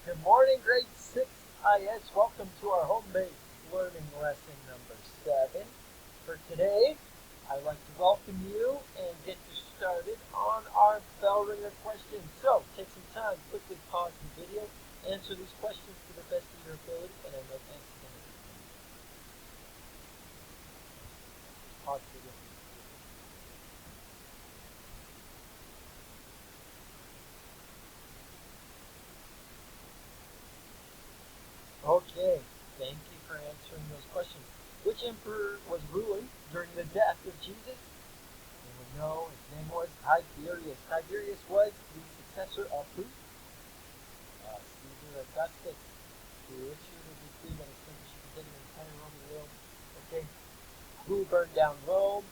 Good morning, grade 6 IS. Welcome to our home-based learning lesson number 7. For today, I'd like to welcome you and get you started on our bell ringer questions. So, take some time, quickly pause the video, answer these questions to the best of your ability, and I might answer them at the end. Pause the video. Okay, thank you for answering those questions. Which emperor was ruling during the death of Jesus? And we know his name was Tiberius. Tiberius was the successor of who? Caesar Augustus, who issued a decree that established the entire Roman world. Okay, who burned down Rome?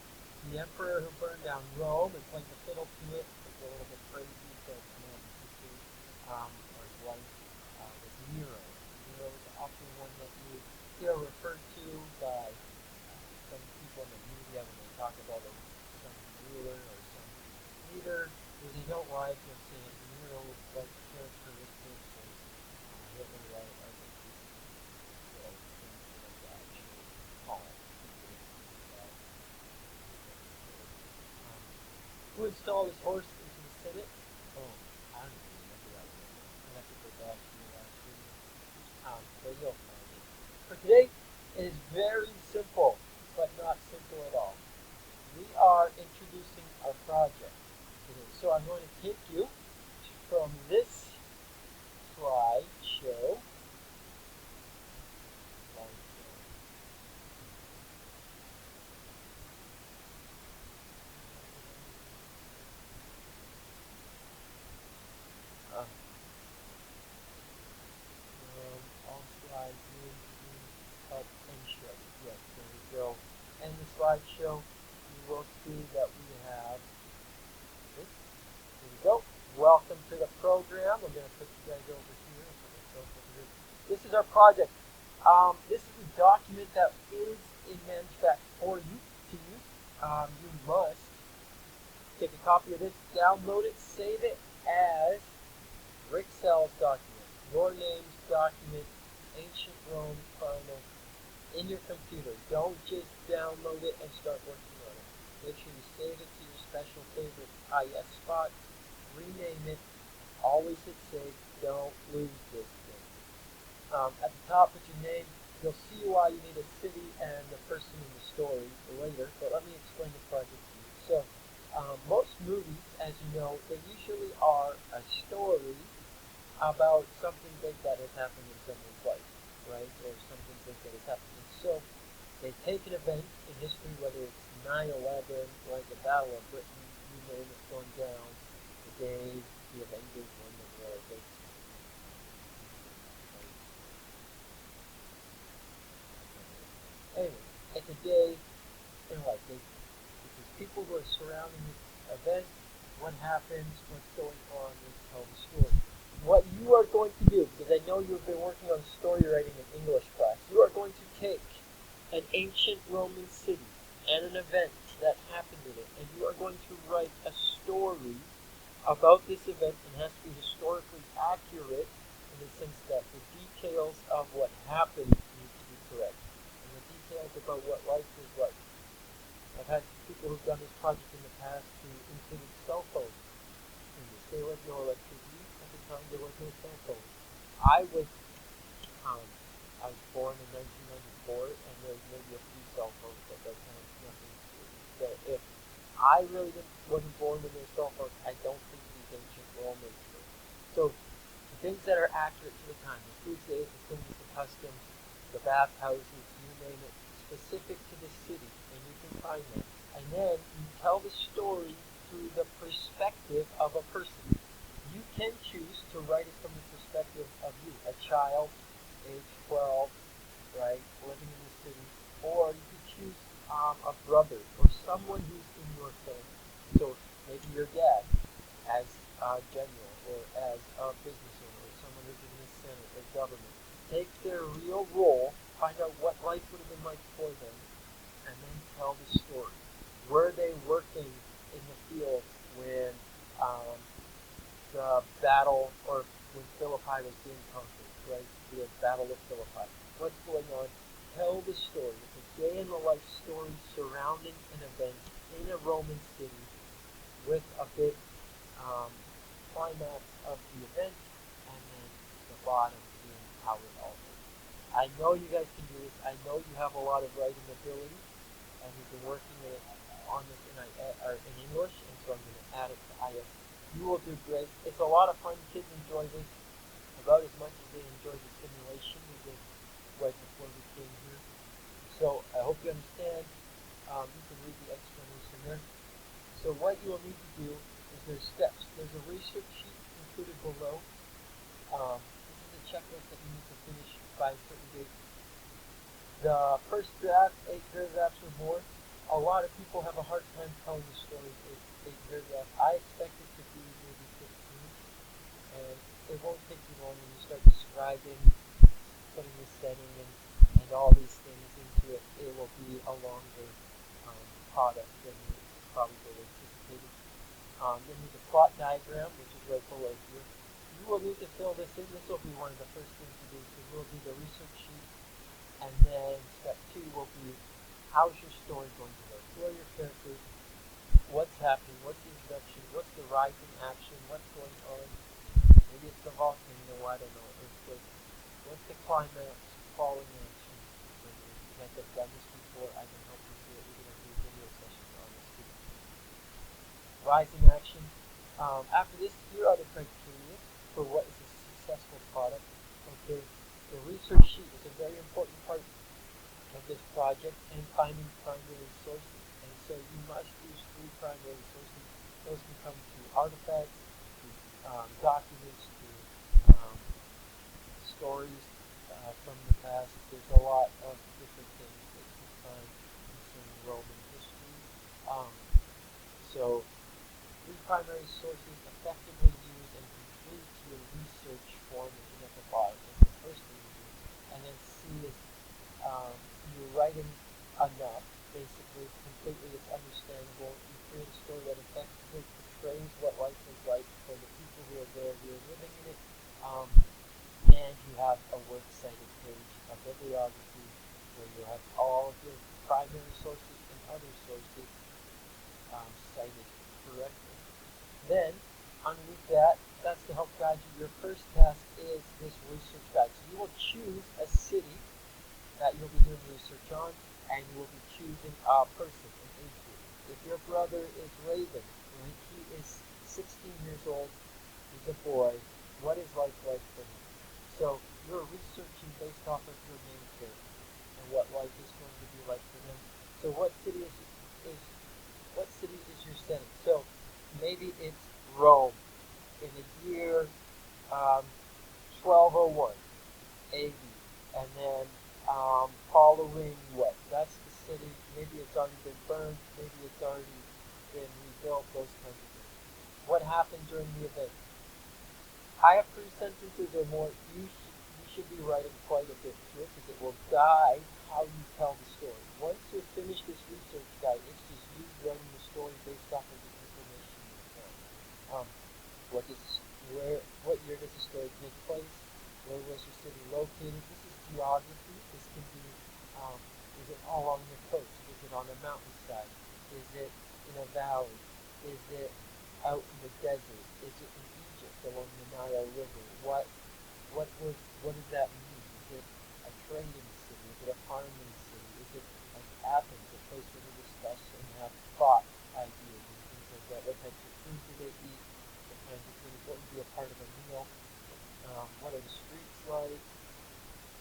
The emperor who burned down Rome and played the fiddle to it was a little bit crazy, so or his wife was Nero. Nero is often one that you hear referred to by some people in the media when they talk about some ruler or some leader who they don't like. They'll say Nero's like characteristics or Hitler like other people. So things like that should call people that. Who installed his horse into the Senate? Oh, I don't even remember that one. I'll have to go back to the last video. But you'll find it. For today, it is very simple, but not simple at all. We are introducing our project today. So I'm going to take you from this slideshow. All slides need to be up and show. Yes, there we go. And the slideshow, you will see that we have this. Here we go. Welcome to the program. We're going to put you guys over here. This is our project. This is a document that is in manuscript for you to use. You must take a copy of this, download it, save it as Rick Sell's document, your name's document, Ancient Rome Final, in your computer. Don't just download it and start working on it. Make sure you save it to your special favorite IS spot, rename it, always hit save, don't lose this thing. At the top, put your name. You'll see why you need a city and the person in the story later, but let me explain the project to you. So, most movies, as you know, they usually are a story about something big that has happened in someone's life, right? Or something big that has happened. And so, they take an event in history, whether it's 9/11, like the Battle of Britain, you name it, going down, the day the Avengers won the war. Anyway, it's a day in life. It's people who are surrounding this event, what happens, what's going on, and tell the story. What you are going to do, because I know you've been working on story writing in English class, you are going to take an ancient Roman city and an event that happened in it, and you are going to write a story about this event, and it has to be historically accurate in the sense that the details of what happened need to be correct, and the details about what life is like. I've had people who've done this project in the past who included cell phones in this. There was no electricity at the time. There was no cell phone. I was born in 1994, and there's maybe a few cell phones, but that's nothing that if I really wasn't born when there's cell phones, I don't think these ancient Romans were. So the things that are accurate to the time, the food days, the things, the customs, the bathhouses, you name it, specific to the city, and you can find them. And then you tell the story through the perspective of a person. You can choose to write it from the perspective of you, a child, age 12, right, living in the city, or you could choose a brother or someone who's in your family. So maybe your dad as a general or as a business owner or someone who's in the Senate or government. Take their real role, find out what life would have been like for them, and then tell the story. Were they working in the field when the battle or when Philip empire was being conquered, right? The Battle of Philippi. What's going on? Tell the story. It's a day in the life story surrounding an event in a Roman city with a big um, climax of the event, and then the bottom being how it all ends. I know you guys can do this. I know you have a lot of writing ability, and you've been working on this in English, and so I'm going to add it to IS. You will do great. It's a lot of fun. Kids enjoy this about as much as they enjoy the simulation we did right before we came here. So I hope you understand. You can read the explanation there. So what you will need to do is there's steps. There's a research sheet included below. This is a checklist that you need to finish by a certain date. The first draft, 8 paragraphs or more. A lot of people have a hard time telling the story in 8 paragraphs. I expect it to be maybe 15, and it won't take you long when you start describing, putting the setting and all these things into it. It will be a longer product than you probably anticipated. You'll need a plot diagram, which is right below here. You will need to fill this in. This will be one of the first things you do. So we'll do the research sheet, and then step 2 will be how's your story going to work? Who are your characters? What's happening? What's the introduction? What's the rise in action? What's going on? Maybe it's the volcano. I don't know. What's the climax? Falling action. You guys have done this before. I can help you do it. We're going to do video sessions on this too. Rise in action. After this, here are the criteria for what is a successful product. Okay, the research sheet is a very important part of this project, and finding primary sources. And so you must use 3 primary sources. Those can come through artifacts, through documents, through stories from the past. There's a lot of different things that you can find concerning Roman history. So 3 primary sources effectively use and complete your research form, which is at the bottom. That's the first thing you do. And then C is you're writing enough, basically, completely, it's understandable. You create a story that effectively portrays what life is like for the people who are there, who are living in it, and you have a works cited page, a bibliography, where you have all of your primary sources and other sources cited correctly. Then, underneath that, that's to help guide you. Your first task is this research guide. So you will choose a city that you'll be doing research on, and you will be choosing a person, an age group. If your brother is Raven, right, he is 16 years old, he's a boy, what is life like for him? So you're researching based off of your main character and what life is going to be like for them. So what city is your setting? So maybe it's Rome in the year 1201 AD, and then following what? That's the city. Maybe it's already been burned. Maybe it's already been rebuilt. Those kinds of things. What happened during the event? I have 3 sentences or more. You should be writing quite a bit to it because it will guide how you tell the story. Once you finish this research guide, it's just you writing the story based off of the information you found. What year does the story take place? Where was your city located? This is geography. This can be, is it all along the coast? Is it on a mountainside? Is it in a valley? Is it out in the desert? Is it in Egypt along the Nile River? What does that mean? Is it a trading city? Is it a farming city? Is it like Athens, a place where they discuss and have thought ideas and things like that? What types of food do they eat? What kinds of things? What would be a part of a meal? What are the streets like?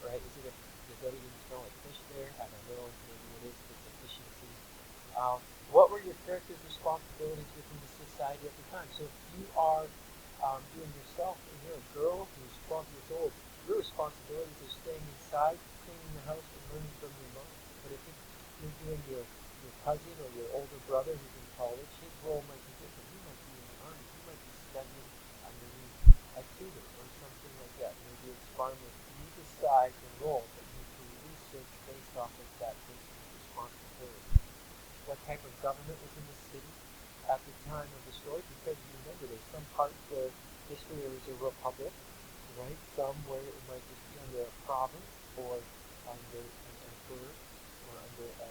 Right? Does everything smell like fish there? I don't know. Maybe it is because it's a fishing city. What were your character's responsibilities within the society at the time? So if you are doing yourself and you're a girl who's 12 years old, your responsibilities are staying inside, cleaning the house, and learning from your mom. But if you're doing your cousin or your older brother who's in college, his role might be different. He might be in the army. He might be studying underneath a tutor or something like that. Maybe it's farming. You decide the role, but you can research based off of that person's responsibility. What type of government was in the city at the time of the story? Because remember, there's some parts where history is a republic, right? Somewhere it might just be under a province or under an emperor or under a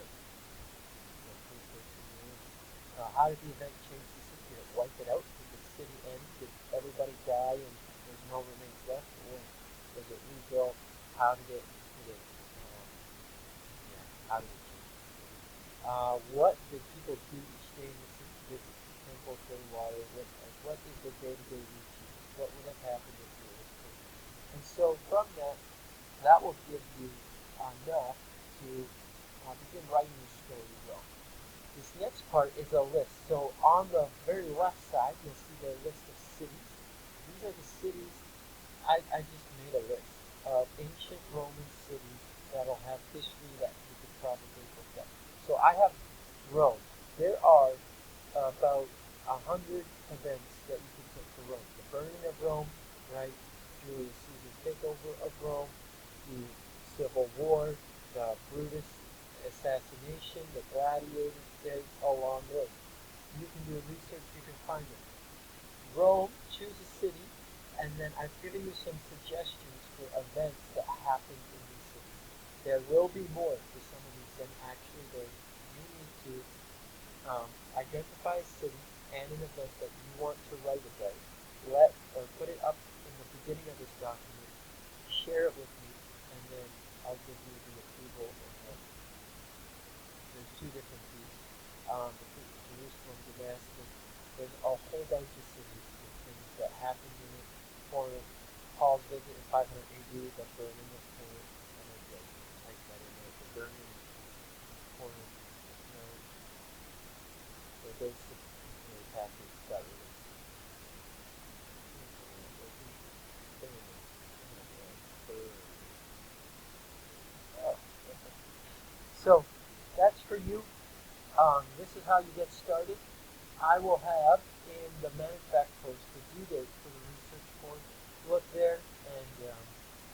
how did the event change the city? Did it wipe it out? Did the city end? Did everybody die and there's no remains left? Or was it rebuilt? How did it yeah, how did it change the city? What did people do each day in the city? Visit the temple, drink water, what is their day-to-day routine? What would have happened if you were king? And so from that, that will give you enough to begin writing your story well. This next part is a list. So on the very left side, you'll see the list of cities. These are the cities. I just made a list of ancient Roman cities that'll have history that you could probably look at. So I have Rome. There are about 100 events that you can put for Rome. The burning of Rome, right? Julius Caesar's takeover of Rome, the Civil War, the Brutus assassination, the gladiators, there's a long list. You can do research, you can find it. Rome, choose a city, and then I've given you some suggestions for events that happened in these cities. There will be more for some of these than actually there. You need to identify a city and an event that you want to write about. Put it up in the beginning of this document. Share it with me, and then I'll give you the approval. And there's two different views. Jerusalem, Damascus. There's a whole bunch of cities with things that happened in it. For Paul's visit in 500 AD, the burning of Corinth. I might type that in there. The burning of Corinth. No, so those six particular passages got rid of. So that's for you. This is how you get started. I will have in the matter of fact post the due date for the research course. Look there, and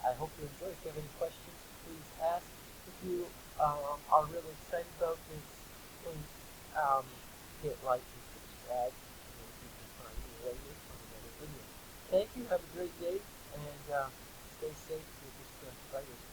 I hope you enjoy. If you have any questions, please ask. If you are really excited about this, please hit like and subscribe, and then you can find me later on another video. Thank you. Have a great day, and stay safe with this virus.